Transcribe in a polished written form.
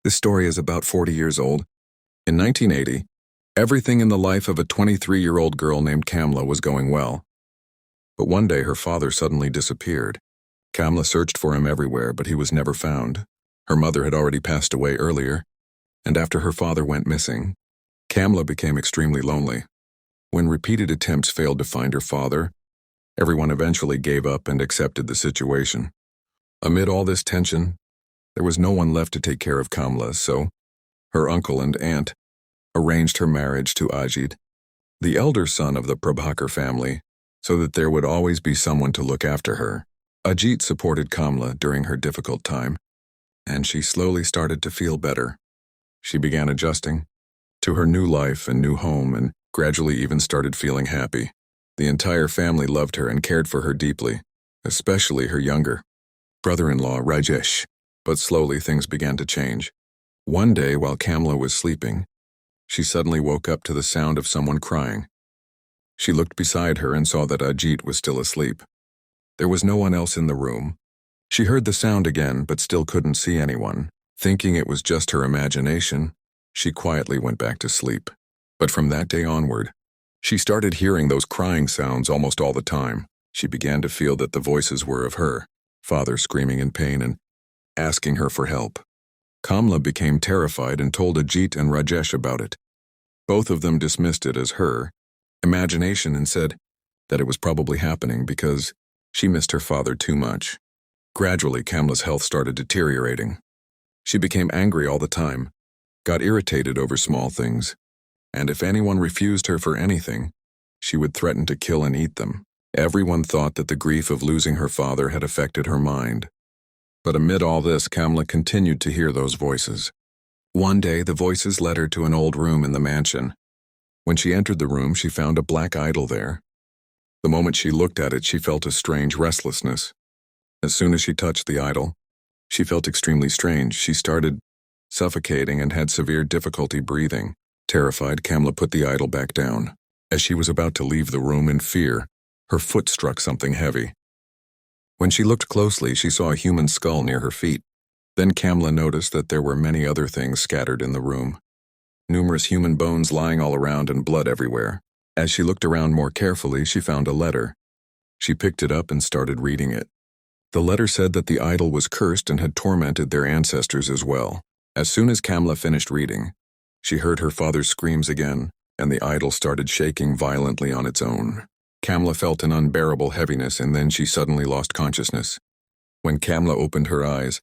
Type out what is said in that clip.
This story is about 40 years old. In 1980, everything in the life of a 23-year-old girl named Kamela was going well. But one day her father suddenly disappeared. Kamela searched for him everywhere, but he was never found. Her mother had already passed away earlier, and after her father went missing, Kamela became extremely lonely. When repeated attempts failed to find her father, everyone eventually gave up and accepted the situation. Amid all this tension, there was no one left to take care of Kamela, so her uncle and aunt arranged her marriage to Ajit, the elder son of the Prabhakar family, so that there would always be someone to look after her. Ajit supported Kamela during her difficult time, and she slowly started to feel better. She began adjusting to her new life and new home and gradually even started feeling happy. The entire family loved her and cared for her deeply, especially her younger brother-in-law, Rajesh. But slowly things began to change. One day while Kamela was sleeping, she suddenly woke up to the sound of someone crying. She looked beside her and saw that Ajit was still asleep. There was no one else in the room. She heard the sound again but still couldn't see anyone. Thinking it was just her imagination, she quietly went back to sleep. But from that day onward, she started hearing those crying sounds almost all the time. She began to feel that the voices were of her father screaming in pain and asking her for help. Kamela became terrified and told Ajit and Rajesh about it. Both of them dismissed it as her imagination and said that it was probably happening because she missed her father too much. Gradually, Kamela's health started deteriorating. She became angry all the time, got irritated over small things, and if anyone refused her for anything, she would threaten to kill and eat them. Everyone thought that the grief of losing her father had affected her mind. But amid all this, Kamela continued to hear those voices. One day, the voices led her to an old room in the mansion. When she entered the room, she found a black idol there. The moment she looked at it, she felt a strange restlessness. As soon as she touched the idol, she felt extremely strange. She started suffocating and had severe difficulty breathing. Terrified, Kamela put the idol back down. As she was about to leave the room in fear, her foot struck something heavy. When she looked closely, she saw a human skull near her feet. Then Kamela noticed that there were many other things scattered in the room. Numerous human bones lying all around and blood everywhere. As she looked around more carefully, she found a letter. She picked it up and started reading it. The letter said that the idol was cursed and had tormented their ancestors as well. As soon as Kamela finished reading, she heard her father's screams again, and the idol started shaking violently on its own. Kamela felt an unbearable heaviness and then she suddenly lost consciousness. When Kamela opened her eyes,